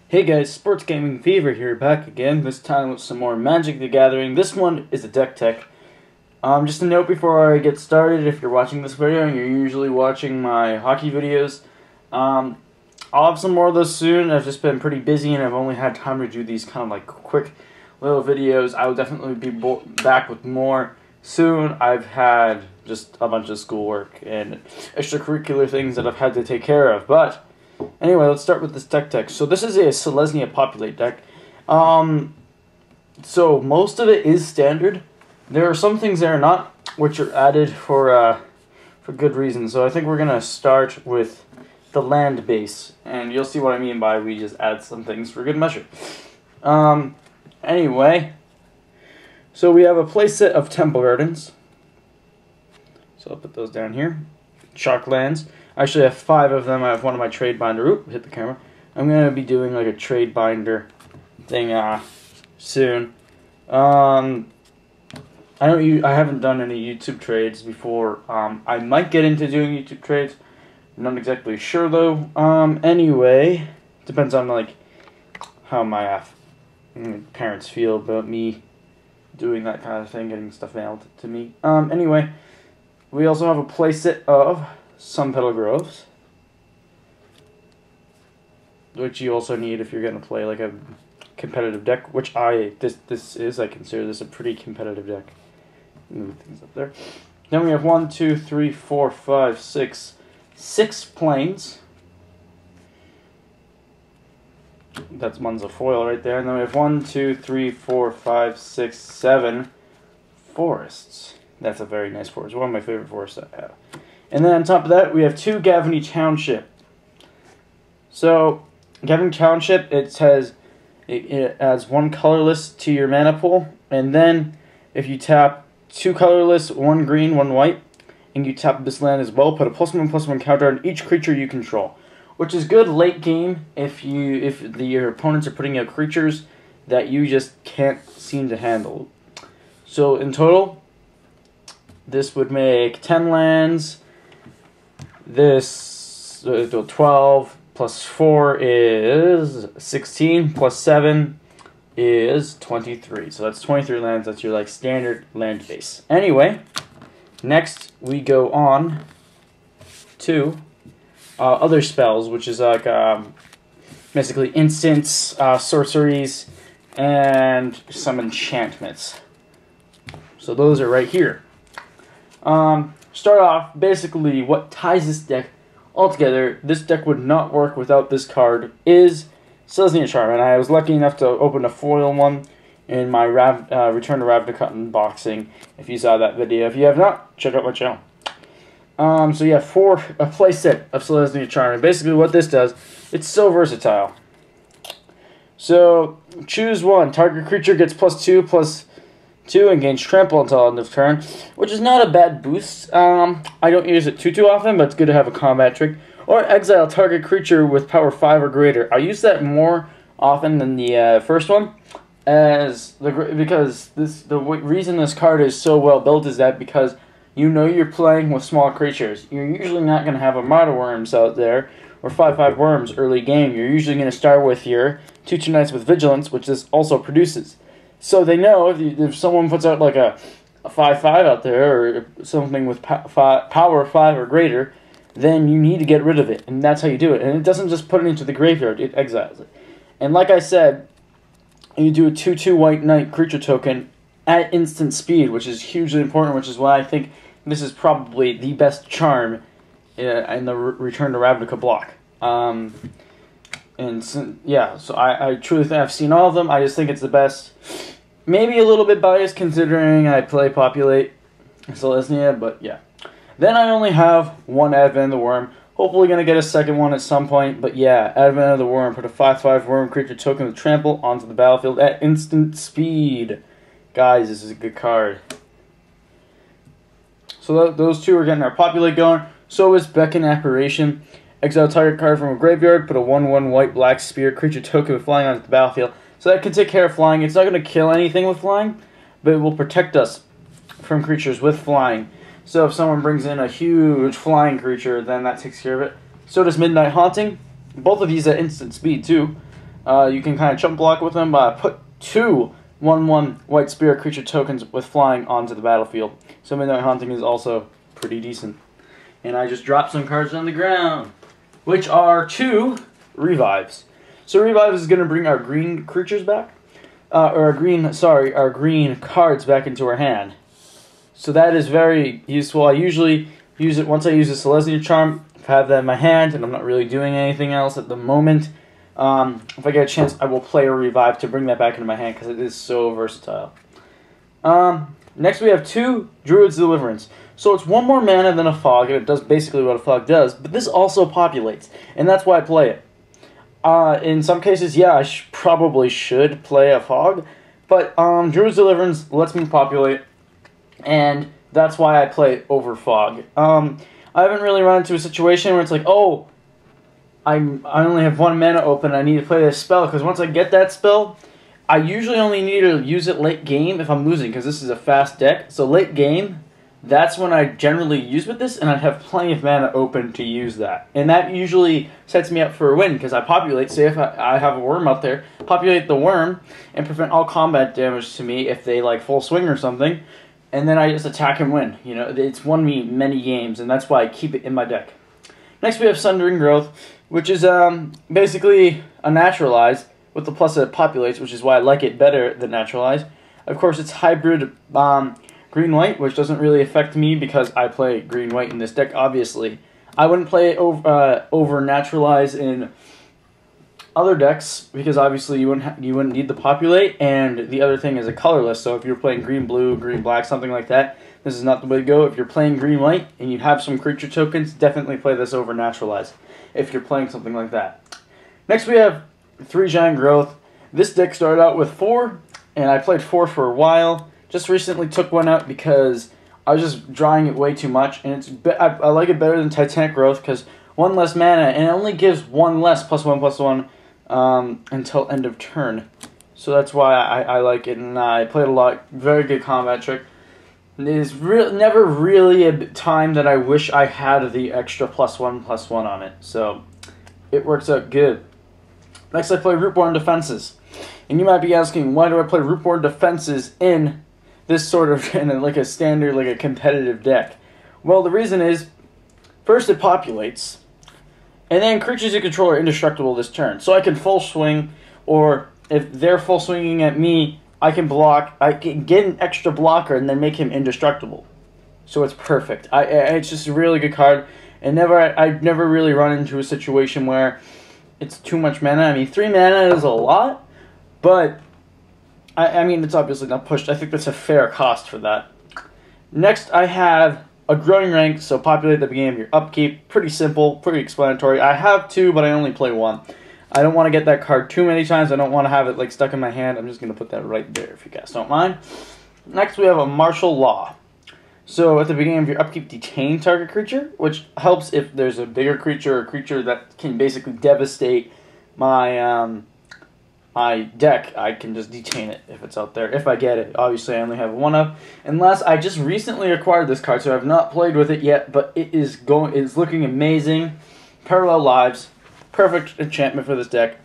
Hey guys, Sports Gaming Fever here, back again, this time with some more Magic the Gathering. This one is a deck tech. Just a note before I get started, if you're watching this video and you're usually watching my hockey videos, I'll have some more of those soon. I've just been pretty busy and I've only had time to do these kind of like quick little videos. I will definitely be back with more soon. I've had just a bunch of schoolwork and extracurricular things that I've had to take care of, but anyway, let's start with this deck tech. So this is a Selesnya Populate deck. So most of it is standard. There are some things that are not, which are added for good reason. So I think we're gonna start with the land base, and you'll see what I mean by we just add some things for good measure. Anyway, so we have a playset of Temple Gardens. So I'll put those down here. Chalk lands. I actually have 5 of them. I have one of my trade binder. Oop, hit the camera. I'm gonna be doing like a trade binder thing soon. I haven't done any YouTube trades before. I might get into doing YouTube trades. I'm not exactly sure though. Anyway, depends on like how my parents feel about me doing that kind of thing, getting stuff mailed to me. Anyway, we also have a playset of Sun Petal Groves, which you also need if you're going to play like a competitive deck, which I consider this a pretty competitive deck. Move things up there. Then we have 1, 2, 3, 4, 5, 6, 6 plains. That's Munza foil right there. And then we have 1, 2, 3, 4, 5, 6, 7 forests. That's a very nice forest. One of my favorite forests I have. And then on top of that, we have 2 Gavany Township. So, Gavany Township, it adds 1 colorless to your mana pool. And then, if you tap 2 colorless, 1 green, 1 white, and you tap this land as well, put a +1/+1 counter on each creature you control. Which is good late game if your opponents are putting out creatures that you just can't seem to handle. So, in total, this would make 10 lands. This 12 plus 4 is 16 plus 7 is 23. So that's 23 lands. That's your like standard land base. Anyway, next we go on to other spells, which is like basically instants, sorceries, and some enchantments. So those are right here. Start off, basically, what ties this deck all together, this deck would not work without this card, is Selesnya Charm. And I was lucky enough to open a foil one in my Return to Ravnica unboxing, if you saw that video. If you have not, check out my channel. So yeah, a playset of Selesnya Charm. And basically what this does, it's so versatile. So, choose one. Target creature gets +2/+2 and gains trample until end of turn, which is not a bad boost. I don't use it too often, but it's good to have a combat trick. Or exile target creature with power 5 or greater. I use that more often than the first one, because the reason this card is so well built is that because you know you're playing with small creatures. You're usually not going to have a Martyr Worms out there or 5/5 Worms early game. You're usually going to start with your 2/2 Knights with Vigilance, which this also produces. So they know if someone puts out like a 5/5 out there or something with power 5 or greater, then you need to get rid of it, and that's how you do it. And it doesn't just put it into the graveyard; it exiles it. And like I said, you do a 2/2 white knight creature token at instant speed, which is hugely important. Which is why I think this is probably the best charm in the Return to Ravnica block. And so, yeah, so I truly think I've seen all of them. I just think it's the best. Maybe a little bit biased considering I play Populate Selesnya, but yeah. Then I only have 1 Advent of the Worm. Hopefully going to get a second one at some point, but yeah, Advent of the Worm. Put a 5/5 Worm creature token with trample onto the battlefield at instant speed. Guys, this is a good card. So those 2 are getting our Populate going. So is Beckon Apparition. Exile target card from a graveyard, put a 1/1 white-black spear creature token with flying onto the battlefield. So that can take care of flying. It's not going to kill anything with flying, but it will protect us from creatures with flying. So if someone brings in a huge flying creature, then that takes care of it. So does Midnight Haunting. Both of these at instant speed too. You can kind of chump block with them, but I put 2 1/1 white spirit creature tokens with flying onto the battlefield. So Midnight Haunting is also pretty decent. And I just dropped some cards on the ground, which are 2 revives. So revives is going to bring our green creatures back, our green cards back into our hand. So that is very useful. I usually use it once I use a Selesnya charm. If I have that in my hand and I'm not really doing anything else at the moment, if I get a chance, I will play a revive to bring that back into my hand because it is so versatile. Next we have 2 Druid's Deliverance. So it's 1 more mana than a Fog, and it does basically what a Fog does, but this also populates, and that's why I play it. In some cases, yeah, I probably should play a Fog, but Druid's Deliverance lets me populate, and that's why I play it over Fog. I haven't really run into a situation where it's like, oh, I only have 1 mana open, I need to play this spell, because once I get that spell, I usually only need to use it late game if I'm losing, because this is a fast deck. So late game, that's when I generally use with this, and I'd have plenty of mana open to use that. And that usually sets me up for a win, because I populate, say if I have a worm out there, populate the worm, and prevent all combat damage to me if they like full swing or something, and then I just attack and win. You know, it's won me many games, and that's why I keep it in my deck. Next we have Sundering Growth, which is basically a Naturalize, with the plus that it populates, which is why I like it better than Naturalize. Of course, it's hybrid green-white, which doesn't really affect me because I play green-white in this deck, obviously. I wouldn't play it over Naturalize in other decks because obviously you wouldn't need the populate, and the other thing is a colorless, so if you're playing green-blue, green-black, something like that, this is not the way to go. If you're playing green-white and you have some creature tokens, definitely play this over Naturalize if you're playing something like that. Next we have 3 Giant Growth. This deck started out with 4, and I played 4 for a while. Just recently took 1 out because I was just drawing it way too much, and I like it better than Titanic Growth because 1 less mana, and it only gives 1 less +1/+1 until end of turn. So that's why I like it, and I played a lot. Very good combat trick. There's never really a time that I wish I had the extra +1/+1 on it, so it works out good. Next I play Rootborn Defenses. And you might be asking, why do I play Rootborn Defenses in this sort of, like a standard, like a competitive deck? Well, the reason is, first it populates, and then creatures you control are indestructible this turn. So I can full swing, or if they're full swinging at me, I can block, I can get an extra blocker and then make him indestructible. So it's perfect. It's just a really good card. And I've never really run into a situation where it's too much mana. I mean, 3 mana is a lot, but I mean, it's obviously not pushed. I think that's a fair cost for that. Next, I have a Growing Rank, so populate at the beginning of your upkeep. Pretty simple, pretty explanatory. I have 2, but I only play 1. I don't want to get that card too many times. I don't want to have it like stuck in my hand. I'm just going to put that right there if you guys don't mind. Next, we have a Martial Law. So at the beginning of your upkeep, detain target creature, which helps if there's a bigger creature or a creature that can basically devastate my my deck. I can just detain it if it's out there, if I get it. Obviously, I only have 1 up. And last, I just recently acquired this card, so I've not played with it yet, but it's looking amazing. Parallel Lives, perfect enchantment for this deck.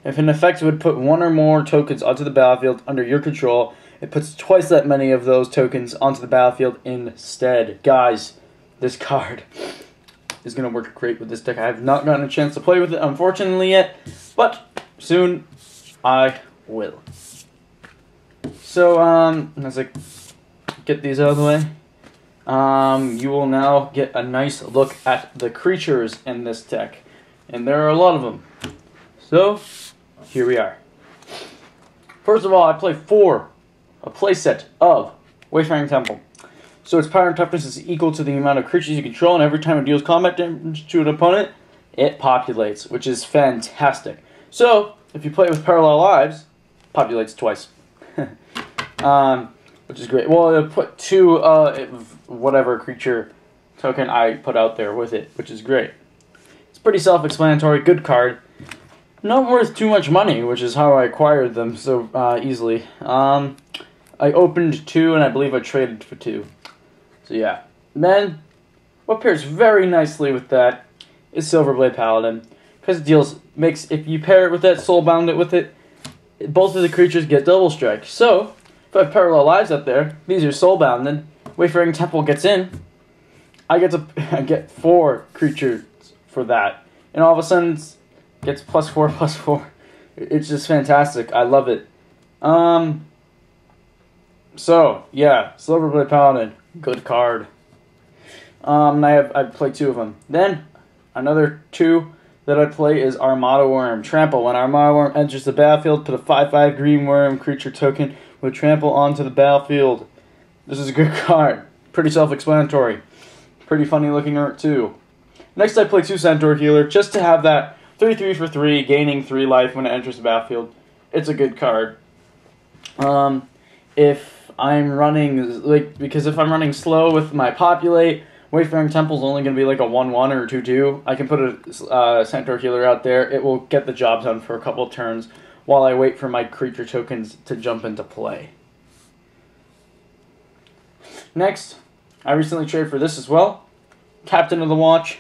If an effect would put 1 or more tokens onto the battlefield under your control, it puts twice that many of those tokens onto the battlefield instead. Guys, this card is going to work great with this deck. I have not gotten a chance to play with it, unfortunately, yet, but soon I will. So, as I get these out of the way, you will now get a nice look at the creatures in this deck. And there are a lot of them. So, here we are. First of all, I play a playset of Wayfaring Temple. So its power and toughness is equal to the amount of creatures you control, and every time it deals combat damage to an opponent, it populates, which is fantastic. So, if you play it with Parallel Lives, populates twice. Which is great. Well, it'll put 2 whatever creature token I put out there with it, which is great. It's pretty self-explanatory, good card. Not worth too much money, which is how I acquired them so easily. I opened 2, and I believe I traded for 2. So yeah. Then, what pairs very nicely with that is Silverblade Paladin. because it if you pair it with that, soulbound it with it, both of the creatures get double strike. So, if I have Parallel Lives up there, these are soulbounded, Wayfaring Temple gets in, I get 4 creatures for that. And all of a sudden, it gets +4/+4. It's just fantastic. I love it. So, yeah, Silverblade Paladin, good card. And I play 2 of them. Then, another 2 that I play is Armada Worm. Trample. When Armada Worm enters the battlefield, put a 5/5 green worm creature token with trample onto the battlefield. This is a good card. Pretty self-explanatory. Pretty funny looking art too. Next I play 2 Centaur Healer, just to have that 3/3 for 3, gaining 3 life when it enters the battlefield. It's a good card. If I'm running, because if I'm running slow with my Populate, Wayfaring Temple is only going to be like a 1/1 or 2/2. I can put a Centaur Healer out there. It will get the job done for a couple of turns while I wait for my creature tokens to jump into play. Next, I recently traded for this as well. Captain of the Watch.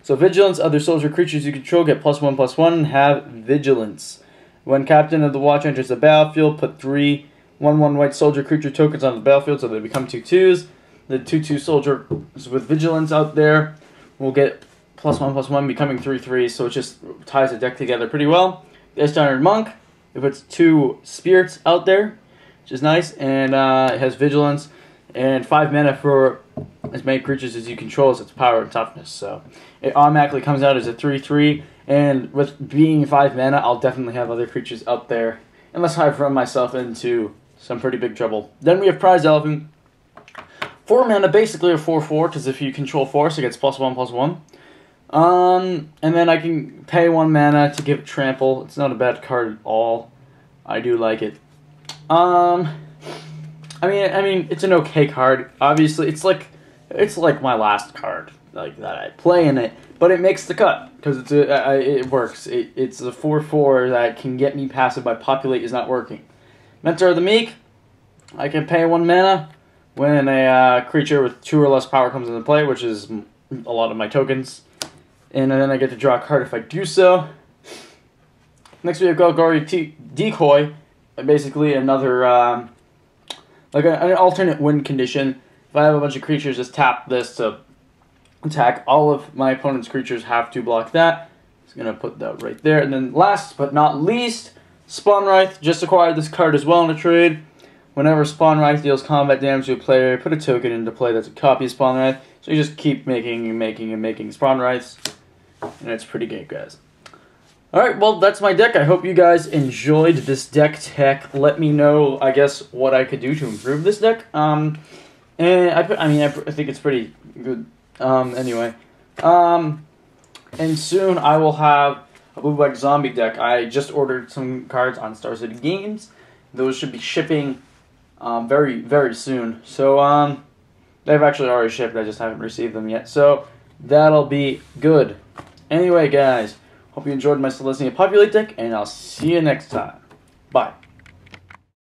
So Vigilance, other soldier creatures you control get +1/+1 and have Vigilance. When Captain of the Watch enters the battlefield, put 3 1/1 white soldier creature tokens on the battlefield so they become 2/2s. The 2/2 soldier with Vigilance out there will get +1/+1, becoming 3/3, so it just ties the deck together pretty well. The Standard Monk, it puts 2 spirits out there, which is nice, and it has Vigilance and 5 mana for as many creatures as you control as its power and toughness. So it automatically comes out as a 3/3, and with being 5 mana, I'll definitely have other creatures out there, unless I've run myself into some pretty big trouble. Then we have Prize Elephant. 4 mana, basically a 4/4, because if you control force, it gets +1/+1. And then I can pay 1 mana to give it Trample. It's not a bad card at all. I do like it. I mean, it's an okay card. Obviously, it's like my last card, like that I play in it, but it makes the cut because it works. It's a 4/4 that can get me passive by Populate is not working. Mentor of the Meek. I can pay 1 mana when a creature with 2 or less power comes into play, which is a lot of my tokens. And then I get to draw a card if I do so. Next we have Golgari Decoy. Basically another, like an alternate win condition. If I have a bunch of creatures, just tap this to attack. All of my opponent's creatures have to block that. Just going to put that right there. And then last but not least, Spawnwraith. Just acquired this card as well in a trade. Whenever Spawnwraith deals combat damage to a player, put a token into play that's a copy of Spawnwraith. So you just keep making and making and making Spawnwraiths. And it's pretty good, guys. Alright, well, that's my deck. I hope you guys enjoyed this deck tech. Let me know, I guess, what I could do to improve this deck. And I think it's pretty good. Anyway. And soon I will have a Blue-Black Zombie deck. I just ordered some cards on Star City Games. Those should be shipping very, very soon. So, they've actually already shipped. I just haven't received them yet. So, that'll be good. Anyway, guys, hope you enjoyed my Selesnya Populate deck, and I'll see you next time. Bye.